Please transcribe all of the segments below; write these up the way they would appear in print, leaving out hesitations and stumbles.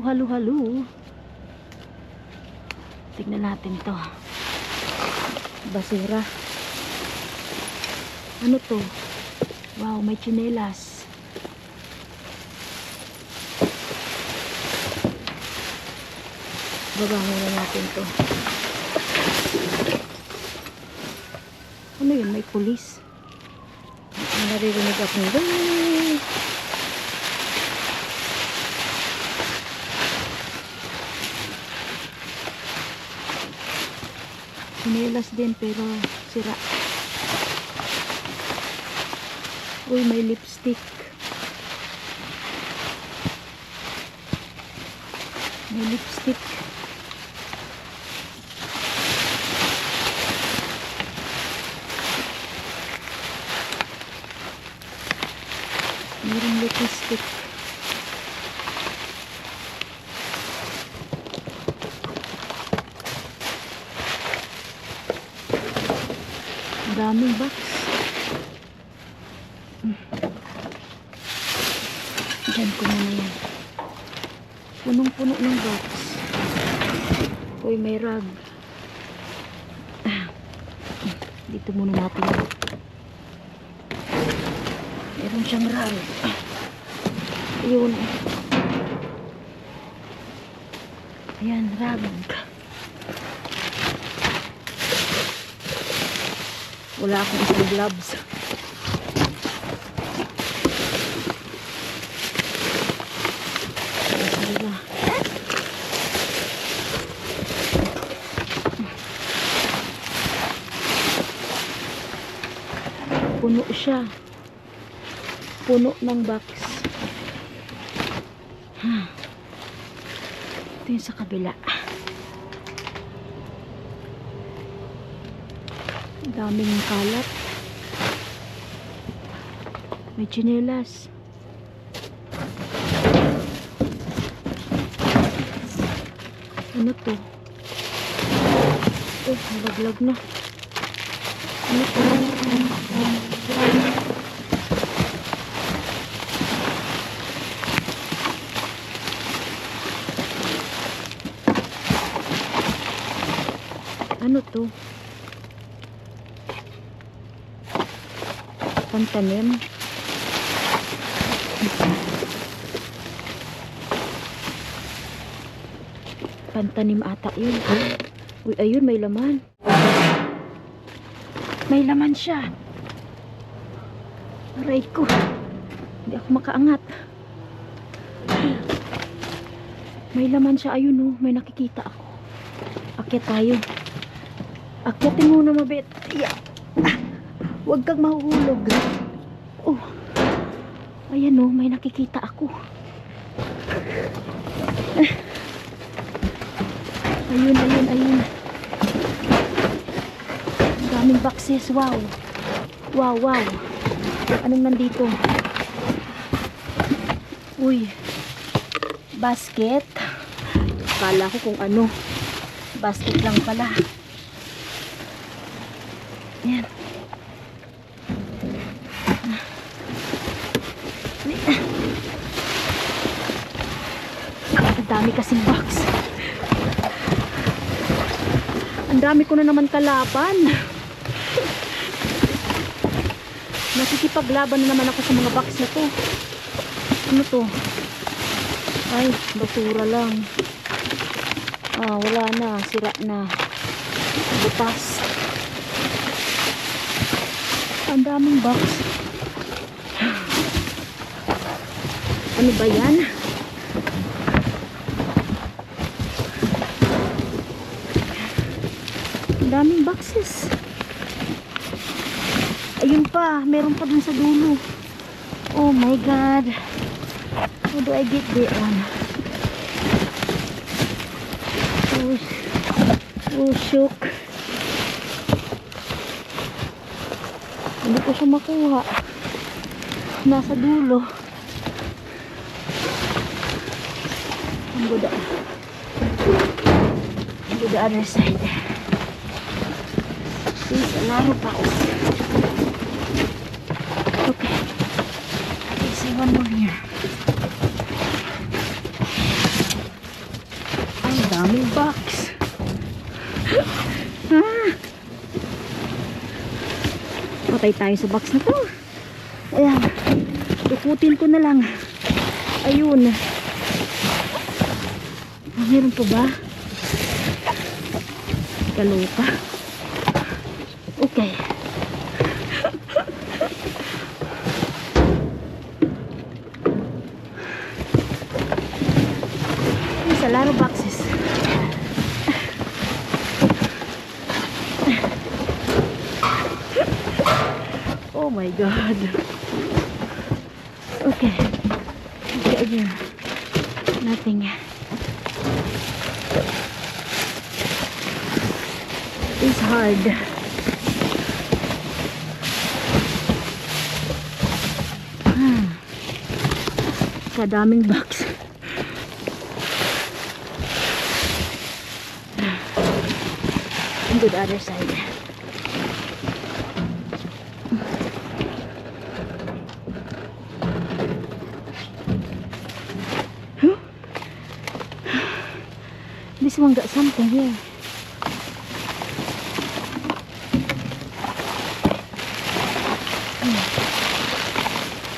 Halo, halo. Tignan natin to. Basura. Ano to? Wow, may tsinelas. Baba muna natin to. Ano yun? May pulis. Naririnig akong gano'n. Sinelas din pero sira. Uy, may lipstick. May lipstick. Mayroong lipstick. Daming box. Diyan ko muna yan. Punong-puno ng box. Uy, may rug. Dito muna natin. Meron siyang rug. Ayun. Ayan, rug. Wala akong isang gloves. Puno siya. Puno ng box. Ito yung sa kabila. Daming kalat. May tsinelas. Ano to? Nalaglag na. Ano to? Ano to? Pantanim. Pantanim ata yun. Uy, ayun, may laman. May laman siya. Aray ko. Hindi ako makaangat. May laman siya. Ayun, oh. May nakikita ako. Akyat tayo. Akyatin muna mabit. Yeah. Huwag kang mahuhulog. Oh. Ayan, oh. May nakikita ako. Ayun, ayun, ayun. Daming boxes. Wow. Wow, wow. Anong nandito? Uy. Basket. Akala ko kung ano. Basket lang pala. Ayan. Ang dami kasing box. Ang dami ko na naman kalaban. Nakikipaglaban na naman ako sa mga box na to. Ano to? Ay, basura lang. Wala na. Sira na. Butas. Ang daming box. Ano ba yan? Ang daming boxes. Ayun pa, meron pa dun sa dulo. Oh my god. How do I get that one? Oh, shook. Hindi ko siya makuha. Nasa dulo. Ang buda. Ang buda other side. There's a lot of box. Okay. I see one more here. Daming box. Ah. Patay tayo sa box na to. Ayan. Tukutin ko na lang. Ayun. Meron pa ba? Kaloka. Okay. There's a lot of boxes. Oh my God. Okay. Okay, again. Nothing. It's hard. Sa daming box. And to the other side. Huh? This one got something here.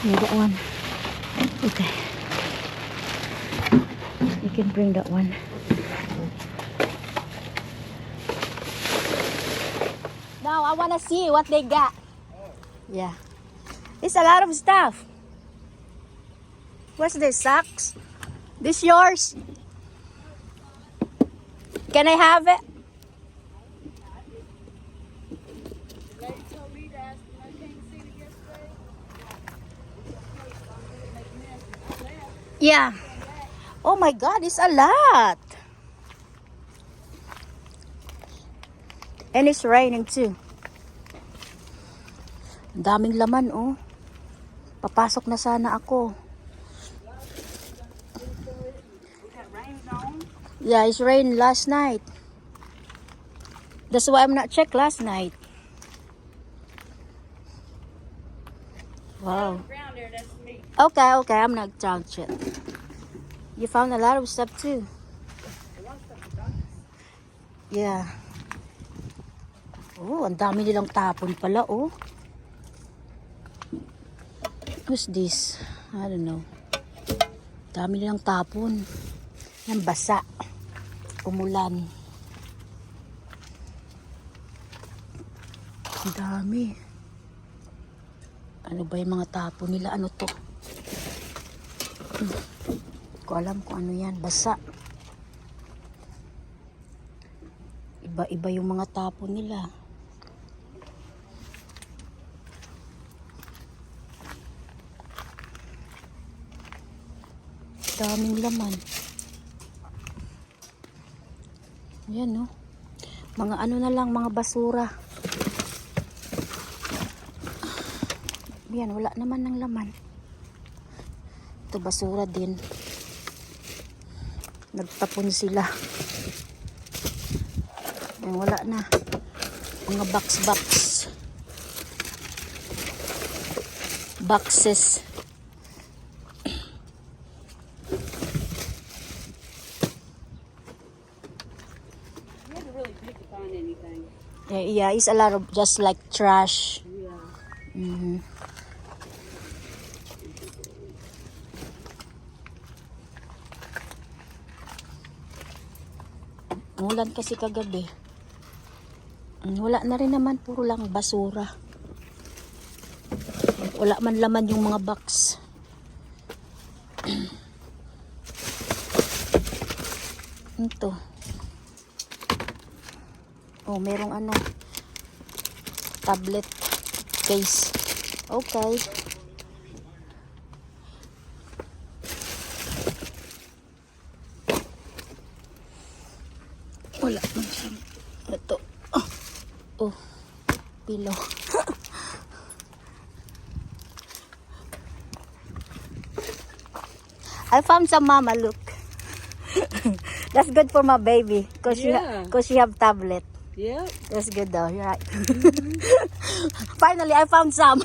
Yeah, that one. Okay. You can bring that one. Now I wanna see what they got. Yeah. It's a lot of stuff. What's this? Socks? This yours? Can I have it? Yeah. Oh my God, it's a lot. And it's raining too. Ang daming laman, oh. Papasok na sana ako. Yeah, it's rained last night. That's why I'm not checked last night. Wow. Okay, okay, I'm not drunk yet. You found a lot of stuff too. Yeah. Oh, ang dami nilang tapon pala, oh. What's this? I don't know. Dami nilang tapon. Yan, basa. Umulan. Ang dami. Ano ba yung mga tapon nila? Ano to? Hindi ko alam kung ano yan. Basa. Iba-iba yung mga tapon nila. Daming laman. Yan, no? Mga ano na lang, mga basura. Yan, wala naman ng laman. Ito, basura din. Nagtapon sila. Yan, wala na. Mga box. Boxes. Yeah, it's a lot of just like trash. Yeah. Mm-hmm. Ulan kasi kagabi. Wala na rin naman, puro lang basura. Wala man laman yung mga box. Ito. Oh, merong ano, tablet case. Okay. Wala man siya. Ito. Oh, pillow. I found some, mama, look. That's good for my baby because she have tablet. Yeah. That's good though. You're right. Mm-hmm. Finally, I found some.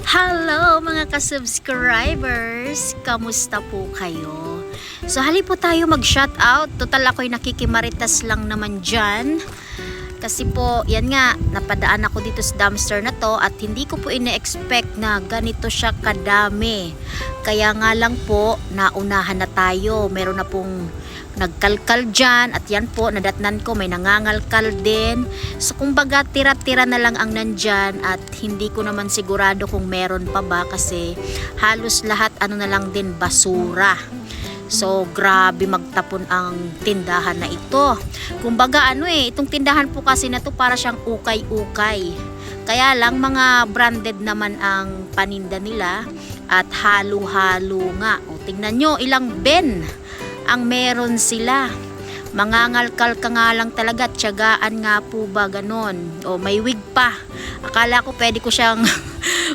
Hello mga ka-subscribers! Kamusta po kayo? So hali po tayo mag-shoutout. Total ako'y nakikimaritas lang naman dyan. Kasi po, yan nga, napadaan ako dito sa dumpster na to at hindi ko po ine-expect na ganito siya kadami. Kaya nga lang po, naunahan na tayo. Meron na pong nagkalkal dyan at yan po, nadatnan ko may nangangalkal din. So kumbaga tira-tira na lang ang nandyan at hindi ko naman sigurado kung meron pa ba kasi halos lahat ano na lang din basura. So grabe magtapon ang tindahan na ito. Kumbaga itong tindahan po kasi na to para siyang ukay-ukay. Kaya lang mga branded naman ang paninda nila at halo-halo nga. O tingnan nyo ilang ben ang meron sila. Mangangalkal ka nga lang talaga, tiyagaan nga po ba ganon. O may wig pa. Akala ko pwede ko siyang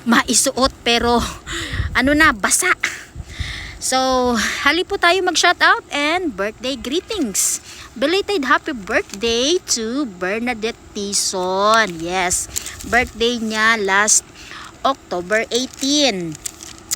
maisuot pero basa. So, hali po tayo mag-shoutout and birthday greetings. Belated happy birthday to Bernadette Tison. Yes, birthday niya last October 18.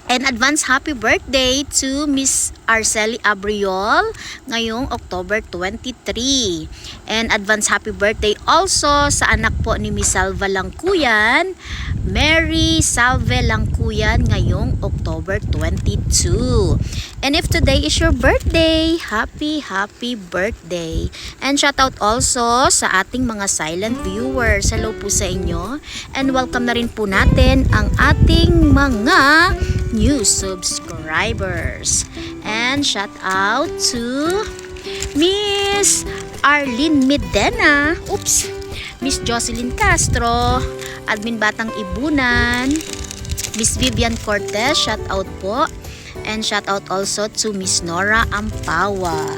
And advance happy birthday to Miss Arceli Abriol ngayong October 23. And advance happy birthday also sa anak po ni Miss Salva Langkuyan, Mary Salve Langkuyan ngayong October 22. And if today is your birthday, happy birthday. And shout out also sa ating mga silent viewers. Hello po sa inyo. And welcome na rin po natin ang ating mga new subscribers. And shout out to Miss Arlene Medena. Miss Jocelyn Castro, Admin Batang Ibunan, Miss Vivian Cortez, shout out po. And shout out also to Miss Nora Ampawa.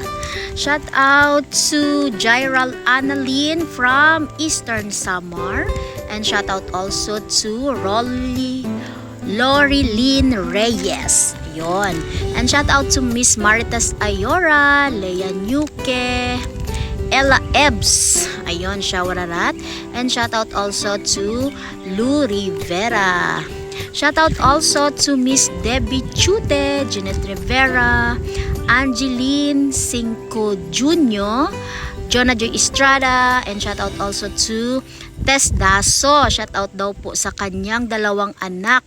Shout out to Gyral Annalyn from Eastern Samar. And shout out also to Lori Lynn Reyes. Ayun. And shout out to Miss Maritas Ayora, Lea Nuke, Ella Ebbs. Ayun, shawararat. And shout out also to Lou Rivera. Shout out also to Miss Debbie Chute, Jeanette Rivera, Angeline Cinco Jr., Jonah Joy Estrada, and shout out also to Tess Daso. Shout out daw po sa kanyang dalawang anak,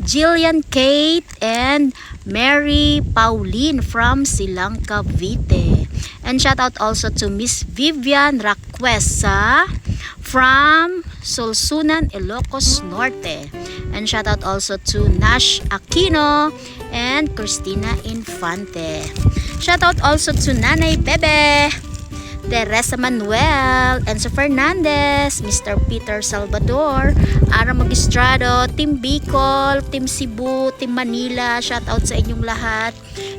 Jillian Kate and Mary Pauline from Silang Cavite. And shout out also to Miss Vivian Raquesa from Solsunan, Ilocos Norte. And shout out also to Nash Aquino and Christina Infante. Shout out also to Nanay Bebe, Teresa Manuel, Enzo Fernandez, Mr. Peter Salvador, Ara Magistrado, Team Bicol, Team Cebu, Team Manila, shout out sa inyong lahat.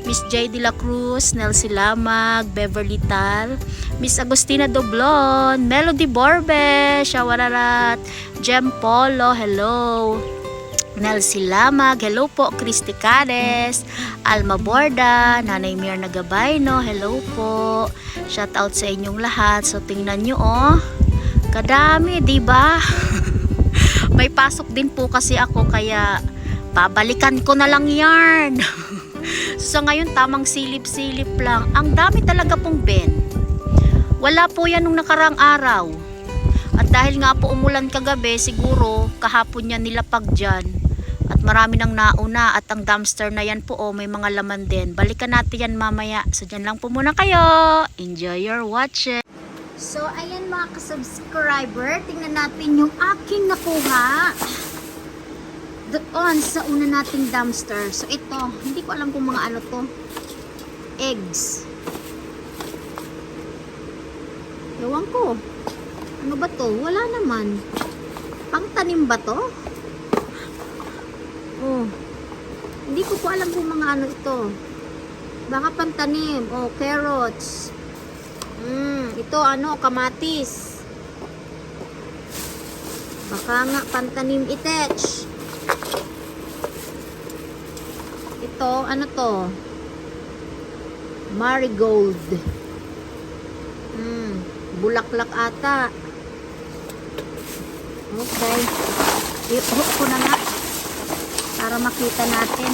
Miss J. De La Cruz, Nelsie Lamag, Beverly Tal, Miss Agustina Doblon, Melody Borbe, Shawararat, Jem Polo, hello. Nelsie Lamag, hello po. Christy Cades, Alma Borda, Nanay Mir Nagabayno, hello po. Shout out sa inyong lahat. So tingnan nyo kadami, di ba? May pasok din po kasi ako kaya babalikan ko na lang yarn. So ngayon tamang silip-silip lang. Ang dami talaga pong ben. Wala po yan nung nakarang araw. At dahil nga po umulan kagabi, siguro kahapon yan nilapag dyan. At marami nang nauna at ang dumpster na yan po may mga laman din. Balikan natin yan mamaya. So dyan lang po muna kayo. Enjoy your watching. So ayan mga ka-subscriber, tingnan natin yung aking nakuha doon sa una nating dumpster. So ito, hindi ko alam kung mga ano to. Eggs. Ewan ko. Ano ba to? Wala naman. Pangtanim ba to? Hindi ko po alam kung mga ano ito. Baka pantanim. Carrots. Ito kamatis. Baka nga pantanim itech. Ito, ano to? Marigold. Bulaklak ata. Okay. I-hook ko na nga. para makita natin.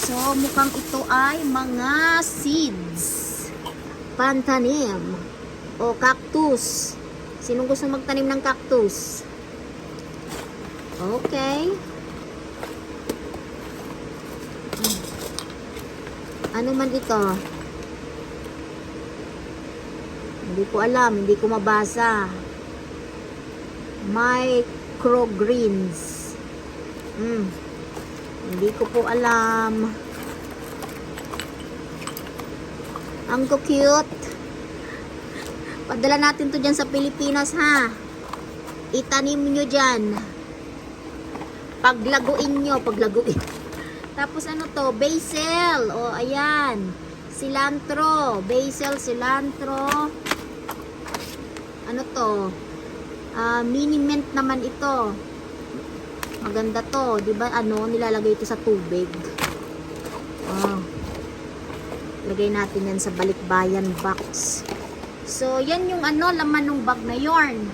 So, mukhang ito ay mga seeds. Pantanim. O cactus. Sinong gusto magtanim ng cactus? Okay. Ano man ito? Hindi ko alam. Hindi ko mabasa. Microgreens. Hindi ko po alam. Ang cute. Padala natin to dyan sa Pilipinas, ha? Itanim nyo dyan. Paglaguin nyo. Paglaguin. Tapos ano to? Basil. O, ayan. Cilantro. Basil, cilantro. Ano to? Mini mint naman ito. Maganda to. Diba ano? Nilalagay ito sa tubig. Wow. Lagay natin yan sa balikbayan box. So, yan yung ano, laman ng bag na yarn.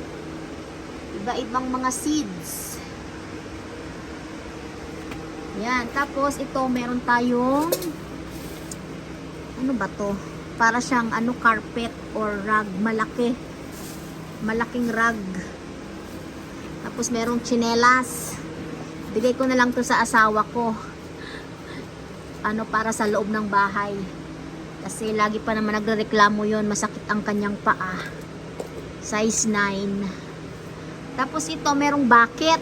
Iba-ibang mga seeds. Yan. Tapos, ito, meron tayong ano ba to? Para siyang ano, carpet or rug. Malaki. Malaking rug. Tapos, merong tsinelas. Bigay ko na lang to sa asawa ko. Ano, para sa loob ng bahay. Kasi lagi pa naman nagrereklamo yon, masakit ang kanyang paa. Size 9. Tapos ito, merong bucket.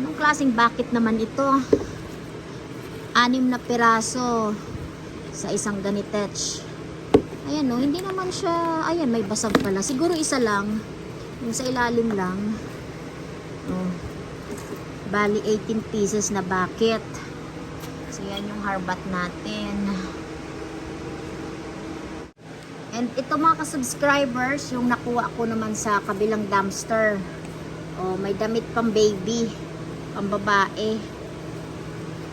Anong klaseng bucket naman ito? 6 na piraso sa isang ganitech. Ayan o, hindi naman siya, ayan, may basag pala. Siguro isa lang. Yung sa ilalim lang. Oh. Bali 18 pieces na bucket. So, yan yung harbat natin. And ito mga ka-subscribers, yung nakuha ko naman sa kabilang dumpster. Oh, may damit pang baby. Pang babae.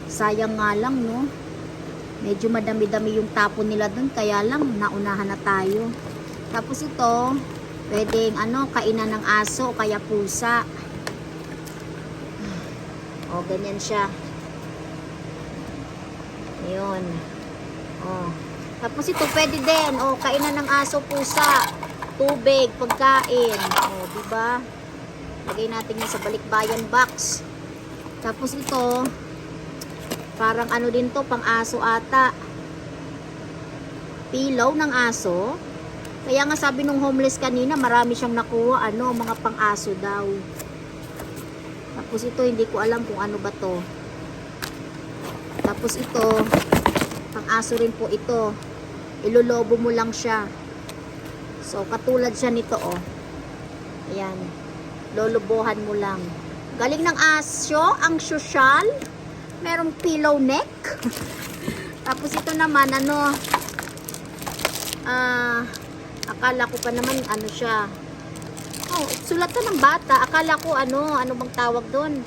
Sayang nga lang, no? Medyo madami-dami yung tapon nila dun. Kaya lang, naunahan na tayo. Tapos ito, pwedeng ano, kainan ng aso o kaya pusa. Oh, ganyan siya. Ayun. Oh. Tapos ito, pwede din. Oh, kainan ng aso, pusa. Tubig, pagkain. Oh, diba? Lagay natin yan sa balikbayan box. Tapos ito, parang ano din to, pang aso ata. Pillow ng aso. Kaya nga sabi nung homeless kanina, marami siyang nakuha. Ano, mga pang aso daw. Tapos ito, hindi ko alam kung ano ba to. Tapos ito, pang aso rin po ito. Ilolobo mo lang siya. So, katulad siya nito, oh. Ayan. Lolobohan mo lang. Galing ng aso, ang social. Merong pillow neck. Tapos ito naman, ano, akala ko pa naman, ano siya. Oh, sulatan ng bata. Akala ko, ano bang tawag doon?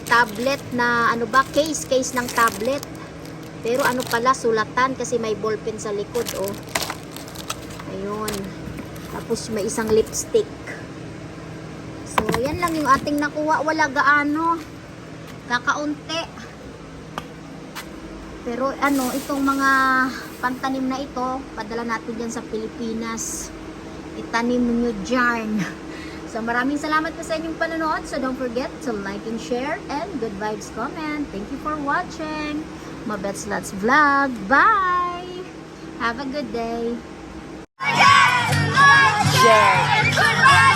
Tablet na ano ba, case ng tablet, pero ano pala, sulatan kasi may ballpen sa likod, oh. Ayun. Tapos may isang lipstick. So yan lang yung ating nakuha. Wala gaano, kakaunti, pero ano, itong mga pantanim na ito, padala natin dyan sa Pilipinas. Itanim nyo dyan. So, maraming salamat po sa inyong panonood. So, don't forget to like and share and good vibes comment. Thank you for watching Mabets Lots Vlog. Bye! Have a good day. Share.